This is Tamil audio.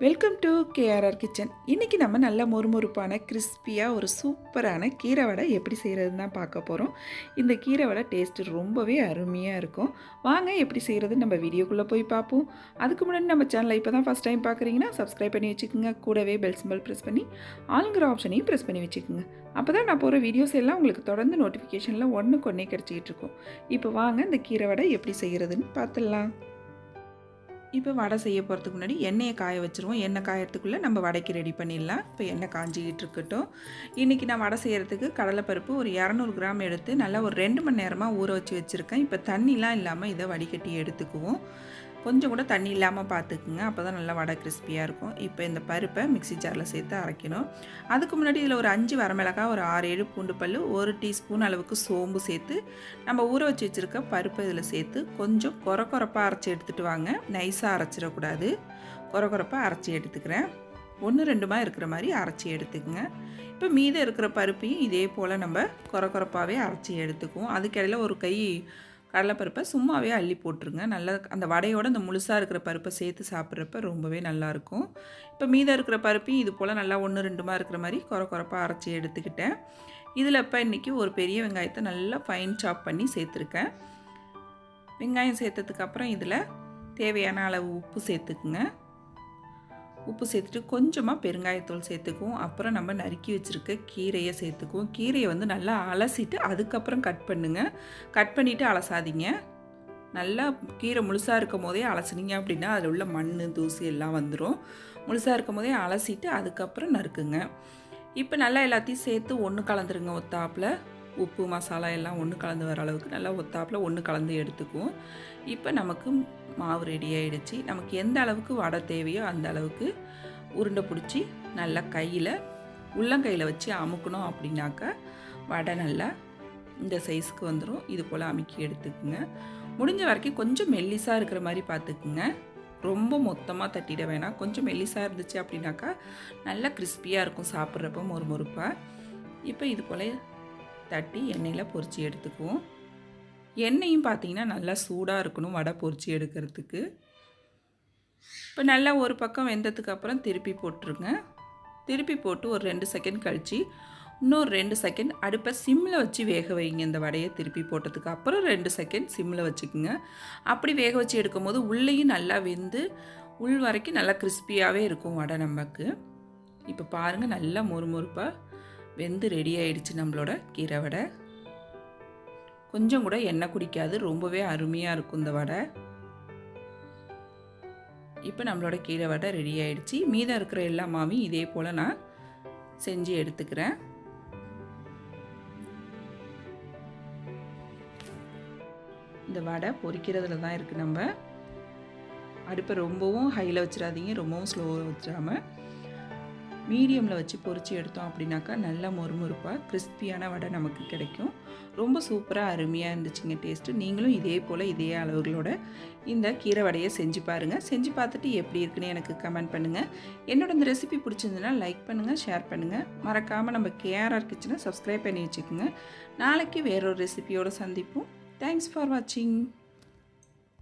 Welcome to KRR kitchen. இன்றைக்கி நம்ம நல்ல மொறுமொறுப்பான கிறிஸ்பியாக ஒரு சூப்பரான கீரை வடை எப்படி செய்கிறதுன்னு தான் பார்க்க போகிறோம். இந்த கீரை வடை டேஸ்ட்டு ரொம்பவே அருமையாக இருக்கும். வாங்க எப்படி செய்கிறதுன்னு நம்ம வீடியோக்குள்ளே போய் பார்ப்போம். அதுக்கு முன்னாடி நம்ம சேனலை இப்போ தான் ஃபஸ்ட் டைம் பார்க்குறீங்கன்னா சப்ஸ்கிரைப் பண்ணி வச்சுக்கோங்க. கூடவே பெல் சிம்பல் ப்ரெஸ் பண்ணி ஆளுங்கிற ஆப்ஷனையும் ப்ரெஸ் பண்ணி வச்சுக்கோங்க. அப்போ தான் நான் போகிற வீடியோஸ் எல்லாம் உங்களுக்கு தொடர்ந்து நோட்டிஃபிகேஷனில் ஒன்றுக்கு ஒன்றே கிடச்சிக்கிட்டு இருக்கும். இப்போ வாங்க இந்த கீரை வடை எப்படி செய்கிறதுன்னு பார்த்துடலாம். இப்போ வடை செய்ய போகிறதுக்கு முன்னாடி எண்ணெயை காய வச்சுருவோம். எண்ணெய் காயறதுக்குள்ளே நம்ம வடைக்கு ரெடி பண்ணிடலாம். இப்போ எண்ணெய் காஞ்சிக்கிட்டு இருக்கட்டும். இன்றைக்கி நான் வடை செய்கிறதுக்கு கடலைப்பருப்பு ஒரு 200 கிராம் எடுத்து நல்லா ஒரு 2 மணி நேரமாக ஊற வச்சு வச்சுருக்கேன். இப்போ தண்ணிலாம் இல்லாமல் இதை வடிகட்டி எடுத்துக்குவோம். கொஞ்சம் கூட தண்ணி இல்லாமல் பார்த்துக்குங்க, அப்போ தான் நல்லா வடை கிறிஸ்பியாக இருக்கும். இப்போ இந்த பருப்பை மிக்ஸி ஜாரில் சேர்த்து அரைக்கணும். அதுக்கு முன்னாடி இதில் ஒரு 5 வரமிளகாய், ஒரு 6-7 பூண்டு பல், 1 டீஸ்பூன் அளவுக்கு சோம்பு சேர்த்து நம்ம ஊற வச்சு வச்சுருக்க பருப்பை இதில் சேர்த்து கொஞ்சம் கொரப்பாக அரைச்சி எடுத்துகிட்டு வாங்க. நைஸாக அரைச்சிடக்கூடாது, கொரப்பாக அரைச்சி எடுத்துக்கிறேன். 1-2 இருக்கிற மாதிரி அரைச்சி எடுத்துக்கங்க. இப்போ மீதம் இருக்கிற பருப்பையும் இதே போல் நம்ம கொரப்பாகவே அரைச்சி எடுத்துக்குவோம். அதுக்கிடையில் ஒரு கை கடலைப்பருப்பை சும்மாவே அள்ளி போட்டுருங்க. நல்லா அந்த வடையோட அந்த முழுசாக இருக்கிற பருப்பை சேர்த்து சாப்பிட்றப்ப ரொம்பவே நல்லாயிருக்கும். இப்போ மீதம் இருக்கிற பருப்பையும் இது போல் நல்லா 1-2 இருக்கிற மாதிரி கொரப்பாக அரைச்சி எடுத்துக்கிட்டேன். இதில் இப்போ இன்றைக்கி ஒரு பெரிய வெங்காயத்தை நல்லா ஃபைன் சாப் பண்ணி சேர்த்துருக்கேன். வெங்காயம் சேர்த்ததுக்கப்புறம் இதில் தேவையான அளவு உப்பு சேர்த்துக்குங்க. உப்பு சேர்த்துட்டு கொஞ்சமாக பெருங்காயத்தூள் சேர்த்துக்குவோம். அப்புறம் நம்ம நறுக்கி வச்சுருக்க கீரையை சேர்த்துக்குவோம். கீரையை வந்து நல்லா அலசிட்டு அதுக்கப்புறம் கட் பண்ணுங்கள். கட் பண்ணிவிட்டு அலசாதீங்க. நல்லா கீரை முழுசாக இருக்கும் போதே அலசினீங்க அப்படின்னா அதில் உள்ள மண் தூசி எல்லாம் வந்துடும். முழுசாக இருக்கும் போதே அலசிட்டு அதுக்கப்புறம் நறுக்குங்க. இப்போ நல்லா எல்லாத்தையும் சேர்த்து ஒன்று கலந்துருங்க. ஒத்தாப்பில் உப்பு மசாலா எல்லாம் ஒன்று கலந்து வர அளவுக்கு நல்லா ஒத்தாப்பில் ஒன்று கலந்து எடுத்துக்குவோம். இப்போ நமக்கு மாவு ரெடி ஆகிடுச்சு. நமக்கு எந்த அளவுக்கு வடை தேவையோ அந்த அளவுக்கு உருண்டை பிடிச்சி நல்லா கையில் உள்ளங்கையில் வச்சு அமுக்கணும். அப்படின்னாக்கா வடை நல்லா இந்த சைஸுக்கு வந்துடும். இது போல் அமுக்கி எடுத்துக்குங்க. முடிஞ்ச வரைக்கும் கொஞ்சம் மெல்லிஸாக இருக்கிற மாதிரி பார்த்துக்குங்க. ரொம்ப மொத்தமாக தட்டிட வேணாம். கொஞ்சம் மெல்லிஸாக இருந்துச்சு அப்படின்னாக்கா நல்லா கிறிஸ்பியாக இருக்கும் சாப்பிட்றப்ப மொறுமொறுப்பாக. இப்போ இது போல் தட்டி எண்ணெயில் பொரித்து எடுத்துக்குவோம். எண்ணெயும் பார்த்திங்கன்னா நல்லா சூடாக இருக்கணும் வடை பொரித்து எடுக்கிறதுக்கு. இப்போ நல்லா ஒரு பக்கம் வெந்ததுக்கு அப்புறம் திருப்பி போட்டுருங்க. திருப்பி போட்டு ஒரு 2 செகண்ட் கழித்து இன்னொரு 2 செகண்ட் அடுப்பை சிம்மில் வச்சு வேக வைங்க. இந்த வடையை திருப்பி போட்டதுக்கு அப்புறம் 2 செகண்ட் சிம்மில் வச்சுக்குங்க. அப்படி வேக வச்சு எடுக்கும் போது உள்ளேயும் நல்லா வெந்து உள் வரைக்கும் நல்லா கிறிஸ்பியாகவே இருக்கும் வடை நமக்கு. இப்போ பாருங்கள் நல்லா மொறுமொறுப்பாக வெந்து ரெடி ஆகிடுச்சு நம்மளோட கீரை வடை. கொஞ்சம் கூட எண்ணெய் குடிக்காது, ரொம்பவே அருமையாக இருக்கும் இந்த வடை. இப்போ நம்மளோட கீரை வடை ரெடி ஆகிடுச்சு. மீதம் இருக்கிற எல்லா மாவையும் இதே போல் நான் செஞ்சு எடுத்துக்கிறேன். இந்த வடை பொரிக்கிறதுல தான் இருக்குது. நம்ம அடுப்பை ரொம்பவும் ஹையில் வச்சிடாதீங்க, ரொம்பவும் ஸ்லோவாக வச்சிடாமல் மீடியமில் வச்சு பொரித்து எடுத்தோம் அப்படின்னாக்கா நல்லா மொறுமொறுப்பாக கிறிஸ்பியான வடை நமக்கு கிடைக்கும். ரொம்ப சூப்பராக அருமையாக இருந்துச்சுங்க டேஸ்ட்டு. நீங்களும் இதே போல் இதே அளவுகளோட இந்த கீரை வடையை செஞ்சு பாருங்கள். செஞ்சு பார்த்துட்டு எப்படி இருக்குன்னு எனக்கு கமெண்ட் பண்ணுங்கள். என்னோட இந்த ரெசிபி பிடிச்சிருந்துன்னா லைக் பண்ணுங்கள், ஷேர் பண்ணுங்கள். மறக்காமல் நம்ம கேஆர்ஆர் கிச்சனை சப்ஸ்கிரைப் பண்ணி வச்சுக்கோங்க. நாளைக்கு வேறொரு ரெசிபியோடு சந்திப்போம். தேங்க்ஸ் ஃபார் வாட்சிங்.